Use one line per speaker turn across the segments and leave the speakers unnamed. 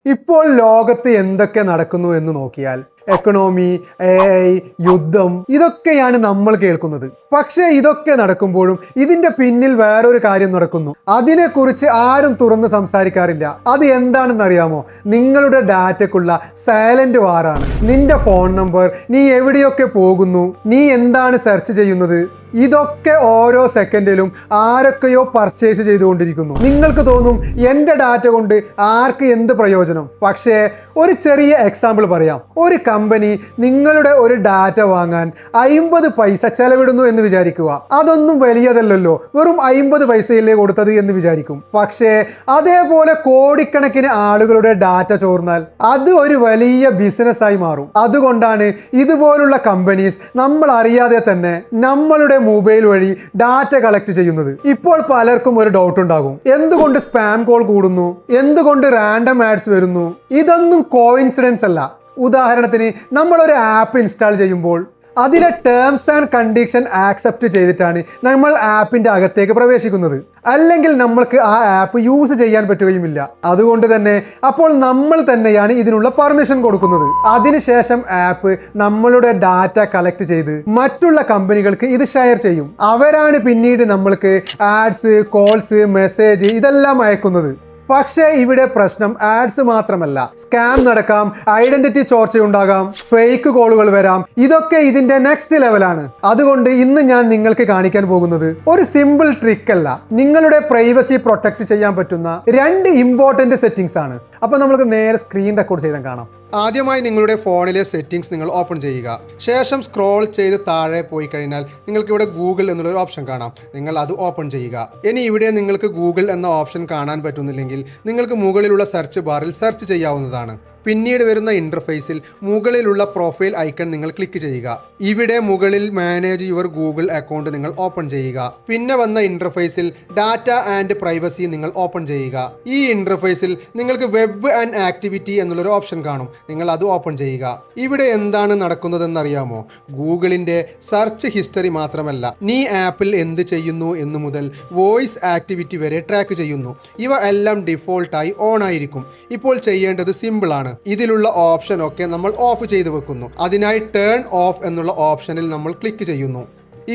ഇപ്പോൾ ലോകത്ത് എന്തൊക്കെ നടക്കുന്നു എന്ന് നോക്കിയാൽ എക്കണോമി, AI, യുദ്ധം ഇതൊക്കെയാണ് നമ്മൾ കേൾക്കുന്നത്. പക്ഷേ ഇതൊക്കെ നടക്കുമ്പോഴും ഇതിന്റെ പിന്നിൽ വേറൊരു കാര്യം നടക്കുന്നു. അതിനെക്കുറിച്ച് ആരും തുറന്ന് സംസാരിക്കാറില്ല. അത് എന്താണെന്ന് അറിയാമോ? നിങ്ങളുടെ ഡാറ്റയ്ക്കുള്ള സൈലന്റ് വാറാണ്. നിന്റെ ഫോൺ നമ്പർ, നീ എവിടെയൊക്കെ പോകുന്നു, നീ എന്താണ് സെർച്ച് ചെയ്യുന്നത്, ഇതൊക്കെ ഓരോ സെക്കൻഡിലും ആരൊക്കെയോ പർച്ചേസ് ചെയ്തുകൊണ്ടിരിക്കുന്നു. നിങ്ങൾക്ക് തോന്നും എൻ്റെ ഡാറ്റ കൊണ്ട് ആർക്ക് എന്ത് പ്രയോജനം? പക്ഷേ ഒരു ചെറിയ എക്സാമ്പിൾ പറയാം. ഒരു കമ്പനി നിങ്ങളുടെ ഒരു ഡാറ്റ വാങ്ങാൻ 50 പൈസ ചെലവിടുന്നു എന്ന് വിചാരിക്കുക. അതൊന്നും വലിയതല്ലല്ലോ, വെറും 50 പൈസയല്ലേ കൊടുത്തത് എന്ന് വിചാരിക്കും. പക്ഷേ അതേപോലെ കോടിക്കണക്കിന് ആളുകളുടെ ഡാറ്റ ചോർന്നാൽ അത് ഒരു വലിയ ബിസിനസ്സായി മാറും. അതുകൊണ്ടാണ് ഇതുപോലുള്ള കമ്പനീസ് നമ്മൾ അറിയാതെ തന്നെ നമ്മളുടെ മൊബൈൽ വഴി ഡാറ്റ കളക്ട് ചെയ്യുന്നത്. ഇപ്പോൾ പലർക്കും ഒരു ഡൗട്ട് ഉണ്ടാകും, എന്തുകൊണ്ട് സ്പാം കോൾ കൂടുന്നു, എന്തുകൊണ്ട് റാൻഡം ആഡ്സ് വരുന്നു? ഇതൊന്നും കോയിൻസിഡൻസ് അല്ല. ഉദാഹരണത്തിന് നമ്മൾ ഒരു ആപ്പ് ഇൻസ്റ്റാൾ ചെയ്യുമ്പോൾ അതിലെ ടേംസ് ആൻഡ് കണ്ടീഷൻ ആക്സെപ്റ്റ് ചെയ്തിട്ടാണ് നമ്മൾ ആപ്പിന്റെ അകത്തേക്ക് പ്രവേശിക്കുന്നത്. അല്ലെങ്കിൽ നമ്മൾക്ക് ആ ആപ്പ് യൂസ് ചെയ്യാൻ പറ്റുകയുമില്ല. അതുകൊണ്ട് തന്നെ അപ്പോൾ നമ്മൾ തന്നെയാണ് ഇതിനുള്ള പെർമിഷൻ കൊടുക്കുന്നത്. അതിനുശേഷം ആപ്പ് നമ്മളുടെ ഡാറ്റ കളക്ട് ചെയ്ത് മറ്റുള്ള കമ്പനികൾക്ക് ഇത് ഷെയർ ചെയ്യും. അവരാണ് പിന്നീട് നമ്മൾക്ക് ആഡ്സ്, കോൾസ്, മെസ്സേജ് ഇതെല്ലാം അയക്കുന്നത്. പക്ഷേ ഇവിടെ പ്രശ്നം ആഡ്സ് മാത്രമല്ല, സ്കാം നടക്കാം, ഐഡന്റിറ്റി ചോർച്ചയുണ്ടാകാം, ഫേക്ക് കോളുകൾ വരാം. ഇതൊക്കെ ഇതിന്റെ നെക്സ്റ്റ് ലെവലാണ്. അതുകൊണ്ട് ഇന്ന് ഞാൻ നിങ്ങൾക്ക് കാണിക്കാൻ പോകുന്നത് ഒരു സിമ്പിൾ ട്രിക്ക് അല്ല, നിങ്ങളുടെ പ്രൈവസി പ്രൊട്ടക്ട് ചെയ്യാൻ പറ്റുന്ന 2 ഇമ്പോർട്ടന്റ് സെറ്റിംഗ്സ് ആണ്. അപ്പൊ നമുക്ക് നേരെ സ്ക്രീൻ റെക്കോർഡ് ചെയ്താൽ കാണാം.
ആദ്യമായി നിങ്ങളുടെ ഫോണിലെ സെറ്റിംഗ്സ് നിങ്ങൾ ഓപ്പൺ ചെയ്യുക. ശേഷം സ്ക്രോൾ ചെയ്ത് താഴെ പോയി കഴിഞ്ഞാൽ നിങ്ങൾക്ക് ഇവിടെ ഗൂഗിൾ എന്നുള്ളൊരു ഓപ്ഷൻ കാണാം. നിങ്ങൾ അത് ഓപ്പൺ ചെയ്യുക. ഇനി ഇവിടെ നിങ്ങൾക്ക് ഗൂഗിൾ എന്ന ഓപ്ഷൻ കാണാൻ പറ്റുന്നില്ലെങ്കിൽ നിങ്ങൾക്ക് മുകളിലുള്ള സെർച്ച് ബാറിൽ സെർച്ച് ചെയ്യാവുന്നതാണ്. പിന്നീട് വരുന്ന ഇന്റർഫേസിൽ മുകളിലുള്ള പ്രൊഫൈൽ ഐക്കൺ നിങ്ങൾ ക്ലിക്ക് ചെയ്യുക. ഇവിടെ മുകളിൽ മാനേജ് യുവർ ഗൂഗിൾ അക്കൗണ്ട് നിങ്ങൾ ഓപ്പൺ ചെയ്യുക. പിന്നെ വന്ന ഇന്റർഫേസിൽ ഡാറ്റ ആൻഡ് പ്രൈവസി നിങ്ങൾ ഓപ്പൺ ചെയ്യുക. ഈ ഇന്റർഫേസിൽ നിങ്ങൾക്ക് വെബ് ആൻഡ് ആക്ടിവിറ്റി എന്നുള്ളൊരു ഓപ്ഷൻ കാണും. നിങ്ങൾ അത് ഓപ്പൺ ചെയ്യുക. ഇവിടെ എന്താണ് നടക്കുന്നതെന്ന് അറിയാമോ? ഗൂഗിളിന്റെ സെർച്ച് ഹിസ്റ്ററി മാത്രമല്ല, നീ ആപ്പിൽ എന്ത് ചെയ്യുന്നു എന്ന് മുതൽ വോയിസ് ആക്ടിവിറ്റി വരെ ട്രാക്ക് ചെയ്യുന്നു. ഇവ എല്ലാം ഡിഫോൾട്ടായി ഓൺ ആയിരിക്കും. ഇപ്പോൾ ചെയ്യേണ്ടത് സിമ്പിൾ ആണ്. ഇതിലുള്ള ഓപ്ഷൻ ഒക്കെ നമ്മൾ ഓഫ് ചെയ്തു വെക്കുന്നു. അതിനായി ടേൺ ഓഫ് എന്നുള്ള ഓപ്ഷനിൽ നമ്മൾ ക്ലിക്ക് ചെയ്യുന്നു.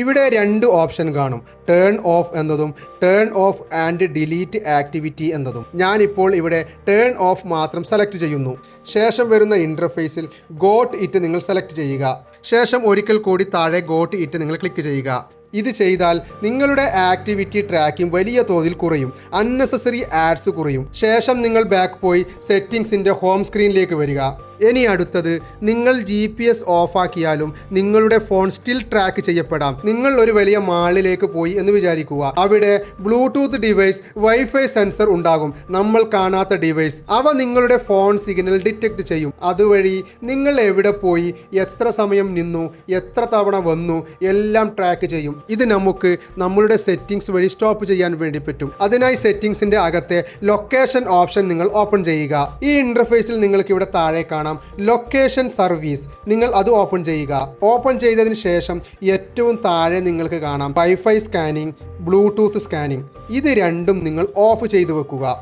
ഇവിടെ 2 ഓപ്ഷൻ കാണും, ടേൺ ഓഫ് എന്നതും turn of and delete activity എന്നതും. ഞാനിപ്പോൾ ഇവിടെ ടേൺ ഓഫ് മാത്രം സെലക്ട് ചെയ്യുന്നു. ശേഷം വരുന്ന ഇന്റർഫേസിൽ ഗോട്ട് ഇറ്റ് നിങ്ങൾ സെലക്ട് ചെയ്യുക. ശേഷം ഒരിക്കൽ കൂടി താഴെ ഗോട്ട് ഇറ്റ് നിങ്ങൾ ക്ലിക്ക് ചെയ്യുക. ഇത് ചെയ്താൽ നിങ്ങളുടെ ആക്ടിവിറ്റി ട്രാക്കിംഗ് വലിയ തോതിൽ കുറയും, അൺനെസസറി ആഡ്സ് കുറയും. ശേഷം നിങ്ങൾ ബാക്ക് പോയി സെറ്റിംഗ്സിൻ്റെ ഹോം സ്ക്രീനിലേക്ക് വരിക. ഇനി അടുത്തത്, നിങ്ങൾ GPS ഓഫാക്കിയാലും നിങ്ങളുടെ ഫോൺ സ്റ്റിൽ ട്രാക്ക് ചെയ്യപ്പെടാം. നിങ്ങൾ ഒരു വലിയ മാളിലേക്ക് പോയി എന്ന് വിചാരിക്കുക. അവിടെ ബ്ലൂടൂത്ത് ഡിവൈസ്, വൈഫൈ സെൻസർ ഉണ്ടാകും, നമ്മൾ കാണാത്ത ഡിവൈസ്. അവ നിങ്ങളുടെ ഫോൺ സിഗ്നൽ ഡിറ്റക്ട് ചെയ്യും. അതുവഴി നിങ്ങൾ എവിടെ പോയി, എത്ര സമയം നിന്നു, എത്ര തവണ വന്നു എല്ലാം ട്രാക്ക് ചെയ്യും. ഇത് നമുക്ക് നമ്മളുടെ സെറ്റിംഗ്സ് വഴി സ്റ്റോപ്പ് ചെയ്യാൻ വേണ്ടി പറ്റും. അതിനായി സെറ്റിംഗ്സിന്റെ അകത്തെ ലൊക്കേഷൻ ഓപ്ഷൻ നിങ്ങൾ ഓപ്പൺ ചെയ്യുക. ഈ ഇന്റർഫേസിൽ നിങ്ങൾക്ക് ഇവിടെ താഴെ കാണാം ലൊക്കേഷൻ സർവീസ്. നിങ്ങൾ അത് ഓപ്പൺ ചെയ്യുക. ഓപ്പൺ ചെയ്തതിന് ശേഷം ഏറ്റവും താഴെ നിങ്ങൾക്ക് കാണാം വൈഫൈ സ്കാനിങ്, ബ്ലൂടൂത്ത് സ്കാനിങ്. ഇത് രണ്ടും നിങ്ങൾ ഓഫ് ചെയ്തു വെക്കുക.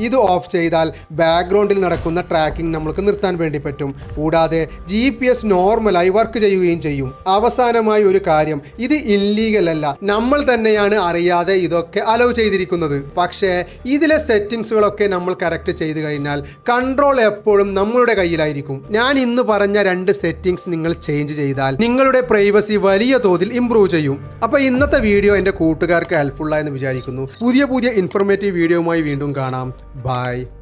ഇത് ഓഫ് ചെയ്താൽ ബാക്ക്ഗ്രൗണ്ടിൽ നടക്കുന്ന ട്രാക്കിംഗ് നമുക്ക് നിർത്താൻ വേണ്ടി പറ്റും. കൂടാതെ GPS നോർമലായി വർക്ക് ചെയ്യുകയും ചെയ്യും. അവസാനമായി ഒരു കാര്യം, ഇത് ഇല്ലീഗൽ അല്ല, നമ്മൾ തന്നെയാണ് അറിയാതെ ഇതൊക്കെ അലോ ചെയ്തിരിക്കുന്നത്. പക്ഷേ ഇതിലെ സെറ്റിംഗ്സുകളൊക്കെ നമ്മൾ കറക്റ്റ് ചെയ്ത് കഴിഞ്ഞാൽ കൺട്രോൾ എപ്പോഴും നമ്മളുടെ കയ്യിലായിരിക്കും. ഞാൻ ഇന്ന് പറഞ്ഞ 2 സെറ്റിംഗ്സ് നിങ്ങൾ ചേഞ്ച് ചെയ്താൽ നിങ്ങളുടെ പ്രൈവസി വലിയ തോതിൽ ഇംപ്രൂവ് ചെയ്യും. അപ്പോൾ ഇന്നത്തെ വീഡിയോ എൻ്റെ കൂട്ടുകാർക്ക് ഹെൽപ്ഫുള്ളായെന്ന് വിചാരിക്കുന്നു. പുതിയ ഇൻഫോർമേറ്റീവ് വീഡിയോയുമായി വീണ്ടും കാണാം. Bye.